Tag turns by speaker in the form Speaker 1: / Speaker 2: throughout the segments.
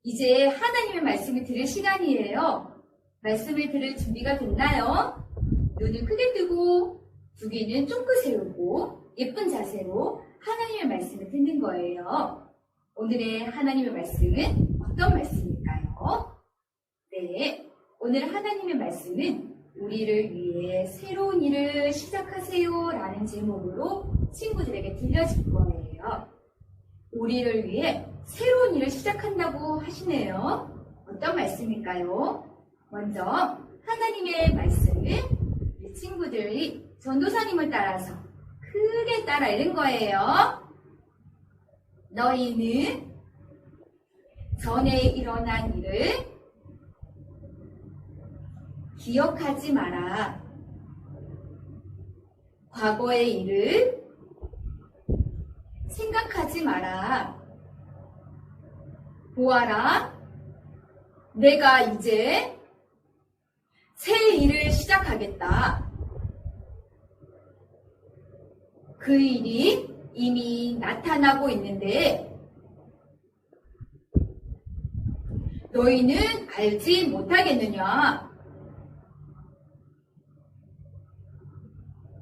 Speaker 1: 이제 하나님의 말씀을 들을 시간이에요. 말씀을 들을 준비가 됐나요? 눈을 크게 뜨고 두 귀는 쫑긋 세우고 예쁜 자세로 하나님의 말씀을 듣는 거예요. 오늘의 하나님의 말씀은 어떤 말씀일까요? 네, 오늘 하나님의 말씀은 우리를 위해 새로운 일을 시작하세요 라는 제목으로 친구들에게 들려줄 거예요. 우리를 위해 새로운 일을 시작한다고 하시네요. 어떤 말씀일까요? 먼저 하나님의 말씀을 우리 친구들이 전도사님을 따라서 크게 따라 읽은 거예요. 너희는 전에 일어난 일을 기억하지 마라. 과거의 일을 생각하지 마라. 보아라, 내가 이제 새 일을 시작하겠다. 그 일이 이미 나타나고 있는데 너희는 알지 못하겠느냐?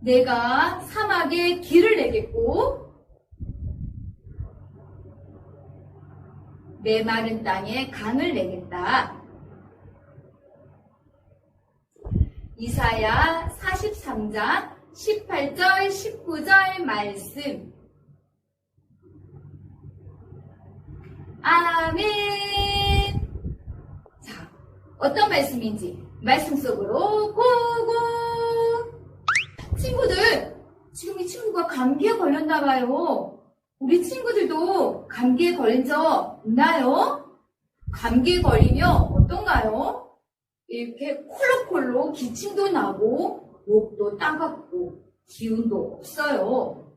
Speaker 1: 내가 사막에 길을 내겠고 메마른 땅에 강을 내겠다. 이사야 43장 18절 19절 말씀. 아멘. 자, 어떤 말씀인지 말씀 속으로 고고. 친구들, 지금 이 친구가 감기에 걸렸나 봐요. 우리 친구들도 감기에 걸린 적 있나요? 감기에 걸리면 어떤가요? 이렇게 콜록콜록 기침도 나고 목도 따갑고 기운도 없어요.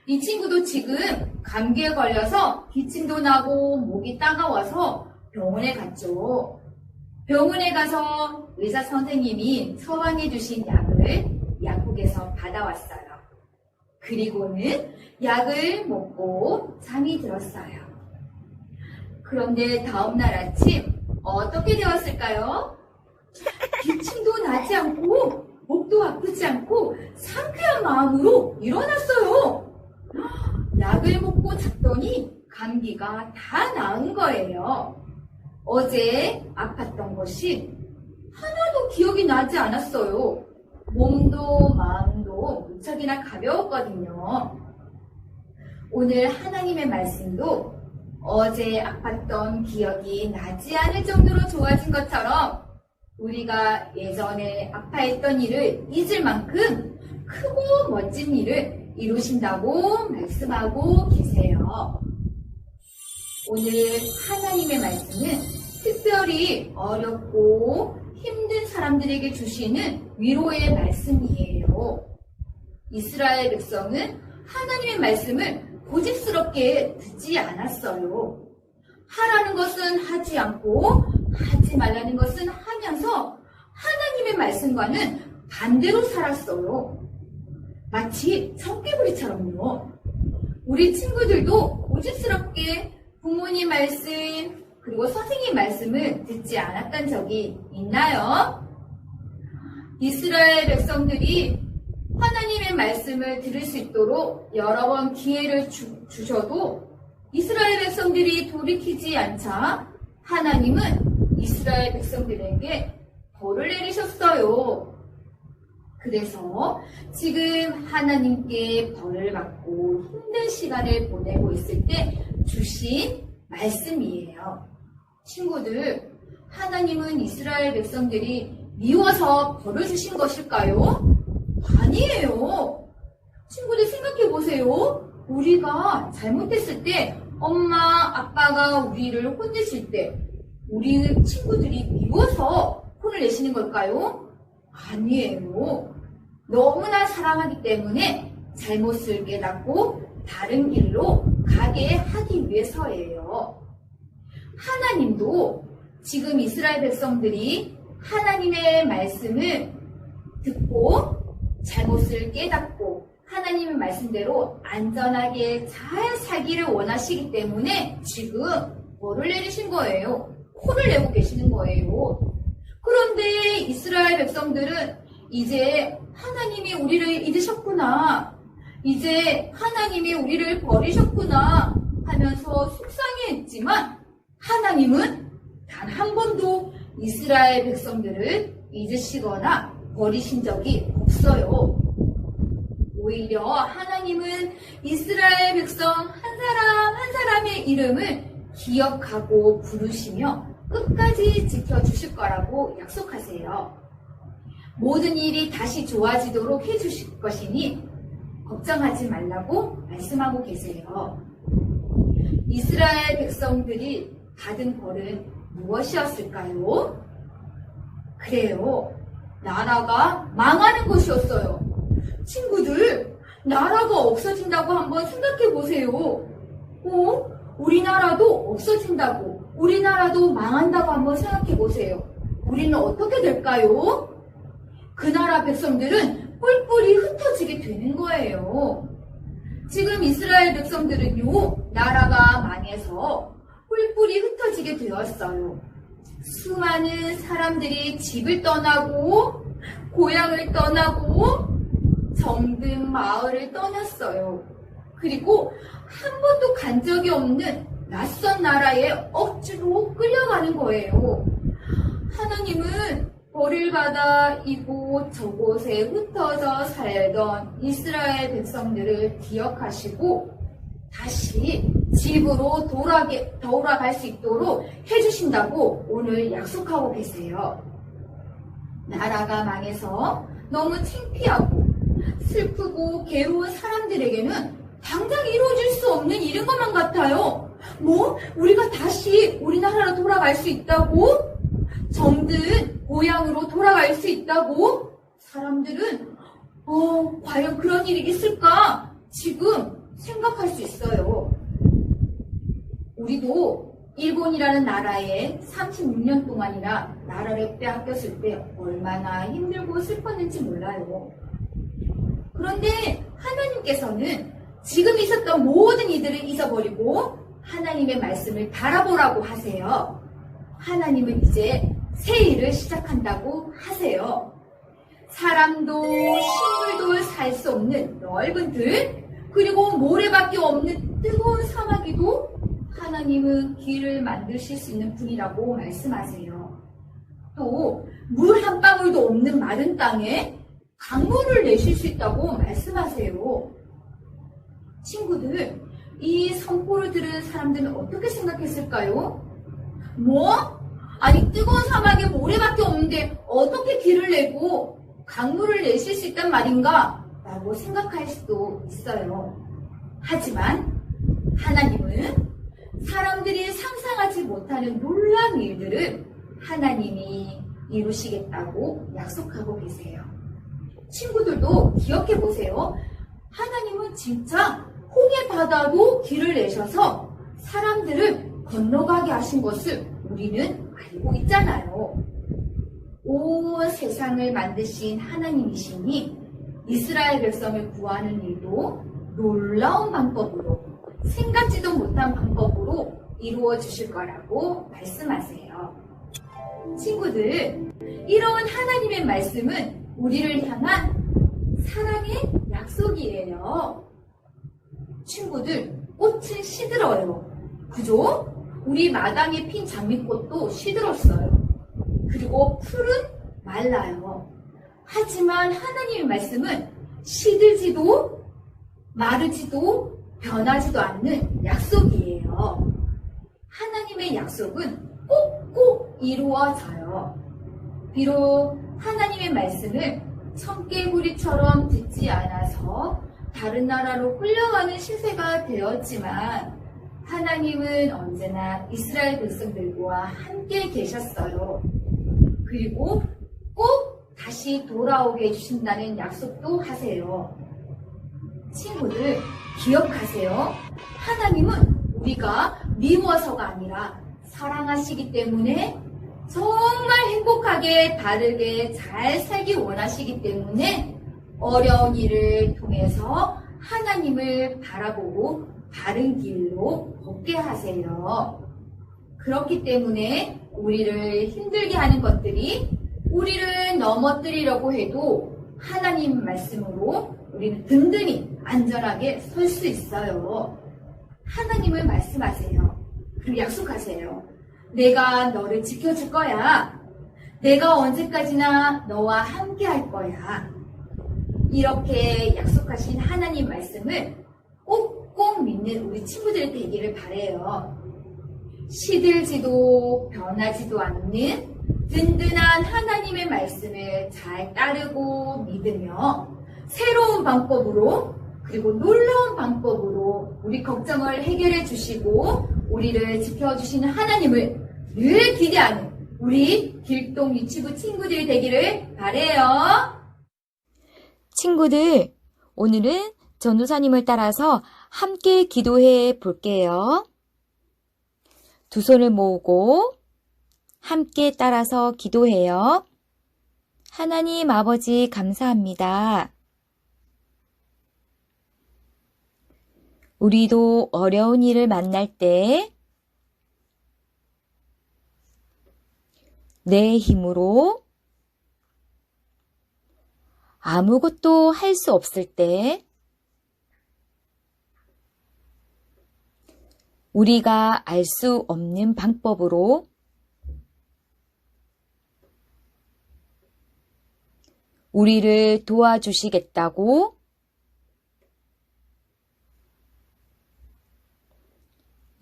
Speaker 1: 이 친구도 지금 감기에 걸려서 기침도 나고 목이 따가워서 병원에 갔죠. 병원에 가서 의사 선생님이 처방해 주신 약을 약국에서 받아왔어요. 그리고는 약을 먹고 잠이 들었어요. 그런데 다음날 아침 어떻게 되었을까요? 기침도 나지 않고 목도 아프지 않고 상쾌한 마음으로 일어났어요. 약을 먹고 잤더니 감기가 다 나은 거예요. 어제 아팠던 것이 하나도 기억이 나지 않았어요. 몸도 마음도 무척이나 가벼웠거든요. 오늘 하나님의 말씀도 어제 아팠던 기억이 나지 않을 정도로 좋아진 것처럼 우리가 예전에 아파했던 일을 잊을 만큼 크고 멋진 일을 이루신다고 말씀하고 계세요. 오늘 하나님의 말씀은 특별히 어렵고 힘든 사람들에게 주시는 위로의 말씀이에요. 이스라엘 백성은 하나님의 말씀을 고집스럽게 듣지 않았어요. 하라는 것은 하지 않고 하지 말라는 것은 하면서 하나님의 말씀과는 반대로 살았어요. 마치 청개구리처럼요. 우리 친구들도 고집스럽게 부모님 말씀 그리고 선생님 말씀을 듣지 않았던 적이 있나요? 이스라엘 백성들이 하나님의 말씀을 들을 수 있도록 여러 번 기회를 주셔도 이스라엘 백성들이 돌이키지 않자 하나님은 이스라엘 백성들에게 벌을 내리셨어요. 그래서 지금 하나님께 벌을 받고 힘든 시간을 보내고 있을 때 주신 말씀이에요. 친구들, 하나님은 이스라엘 백성들이 미워서 벌을 주신 것일까요? 아니에요. 친구들 생각해 보세요. 우리가 잘못했을 때 엄마, 아빠가 우리를 혼내실 때 우리 친구들이 미워서 혼을 내시는 걸까요? 아니에요. 너무나 사랑하기 때문에 잘못을 깨닫고 다른 길로 가게 하기 위해서예요. 하나님도 지금 이스라엘 백성들이 하나님의 말씀을 듣고 잘못을 깨닫고 하나님의 말씀대로 안전하게 잘 살기를 원하시기 때문에 지금 벌을 내리신 거예요. 코를 내고 계시는 거예요. 그런데 이스라엘 백성들은 이제 하나님이 우리를 잊으셨구나. 이제 하나님이 우리를 버리셨구나 하면서 속상해했지만 하나님은 단 한 번도 이스라엘 백성들을 잊으시거나 버리신 적이 없어요. 오히려 하나님은 이스라엘 백성 한 사람 한 사람의 이름을 기억하고 부르시며 끝까지 지켜주실 거라고 약속하세요. 모든 일이 다시 좋아지도록 해주실 것이니 걱정하지 말라고 말씀하고 계세요. 이스라엘 백성들이 받은 벌은 무엇이었을까요? 그래요. 나라가 망하는 것이었어요. 친구들, 나라가 없어진다고 한번 생각해 보세요. 우리나라도 없어진다고, 우리나라도 망한다고 한번 생각해 보세요. 우리는 어떻게 될까요? 그 나라 백성들은 뿔뿔이 흩어지게 되는 거예요. 지금 이스라엘 백성들은요, 나라가 망해서 뿔뿔이 흩어지게 되었어요. 수많은 사람들이 집을 떠나고 고향을 떠나고 정든 마을을 떠났어요. 그리고 한 번도 간 적이 없는 낯선 나라에 억지로 끌려가는 거예요. 하나님은 벌을 받아 이곳 저곳에 흩어져 살던 이스라엘 백성들을 기억하시고 다시 집으로 돌아갈 수 있도록 해주신다고 오늘 약속하고 계세요. 나라가 망해서 너무 창피하고 슬프고 괴로운 사람들에게는 당장 이루어질 수 없는 일인 것만 같아요. 우리가 다시 우리나라로 돌아갈 수 있다고? 정든 고향으로 돌아갈 수 있다고? 사람들은 과연 그런 일이 있을까? 지금 생각할 수 있어요. 우리도 일본이라는 나라에 36년 동안이나 나라를 빼앗겼을 때 얼마나 힘들고 슬펐는지 몰라요. 그런데 하나님께서는 지금 있었던 모든 이들을 잊어버리고 하나님의 말씀을 바라보라고 하세요. 하나님은 이제 새 일을 시작한다고 하세요. 사람도 식물도 살 수 없는 넓은 들, 그리고 모래밖에 없는 뜨거운 사막에도 하나님은 길을 만드실 수 있는 분이라고 말씀하세요. 또 물 한 방울도 없는 마른 땅에 강물을 내실 수 있다고 말씀하세요. 친구들, 이 선포를 들은 사람들은 어떻게 생각했을까요? 아니 뜨거운 사막에 모래밖에 없는데 어떻게 길을 내고 강물을 내실 수 있단 말인가? 라고 생각할 수도 있어요. 하지만 하나님은 사람들이 상상하지 못하는 놀라운 일들을 하나님이 이루시겠다고 약속하고 계세요. 친구들도 기억해 보세요. 하나님은 진짜 홍해 바다도 길을 내셔서 사람들을 건너가게 하신 것을 우리는 알고 있잖아요. 온 세상을 만드신 하나님이시니 이스라엘 백성을 구하는 일도 놀라운 방법으로, 생각지도 못한 방법으로 이루어 주실 거라고 말씀하세요. 친구들, 이런 하나님의 말씀은 우리를 향한 사랑의 약속이에요. 친구들, 꽃은 시들어요. 그죠? 우리 마당에 핀 장미꽃도 시들었어요. 그리고 풀은 말라요. 하지만 하나님의 말씀은 시들지도 마르지도 변하지도 않는 약속이에요. 하나님의 약속은 꼭꼭 이루어져요. 비록 하나님의 말씀을 청개구리처럼 듣지 않아서 다른 나라로 끌려가는 시세가 되었지만 하나님은 언제나 이스라엘 백성들과 함께 계셨어요. 그리고 꼭 다시 돌아오게 해주신다는 약속도 하세요. 친구들, 기억하세요. 하나님은 우리가 미워서가 아니라 사랑하시기 때문에 정말 행복하게 바르게 잘 살기 원하시기 때문에 어려운 일을 통해서 하나님을 바라보고 바른 길로 걷게 하세요. 그렇기 때문에 우리를 힘들게 하는 것들이 우리를 넘어뜨리려고 해도 하나님 말씀으로 우리는 든든히 안전하게 설 수 있어요. 하나님은 말씀하세요. 그리고 약속하세요. 내가 너를 지켜줄 거야. 내가 언제까지나 너와 함께 할 거야. 이렇게 약속하신 하나님 말씀을 꼭꼭 믿는 우리 친구들이 되기를 바라요. 시들지도 변하지도 않는 든든한 하나님의 말씀을 잘 따르고 믿으며 새로운 방법으로 그리고 놀라운 방법으로 우리 걱정을 해결해 주시고 우리를 지켜주시는 하나님을 늘 기대하는 우리 길동 유치부 친구들이 되기를 바라요.
Speaker 2: 친구들, 오늘은 전도사님을 따라서 함께 기도해 볼게요. 두 손을 모으고 함께 따라서 기도해요. 하나님 아버지 감사합니다. 우리도 어려운 일을 만날 때 내 힘으로 아무것도 할 수 없을 때 우리가 알 수 없는 방법으로 우리를 도와주시겠다고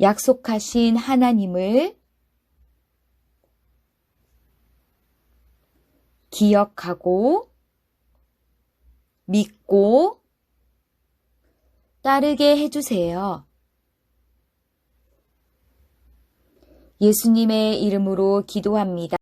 Speaker 2: 약속하신 하나님을 기억하고 믿고 따르게 해주세요. 예수님의 이름으로 기도합니다.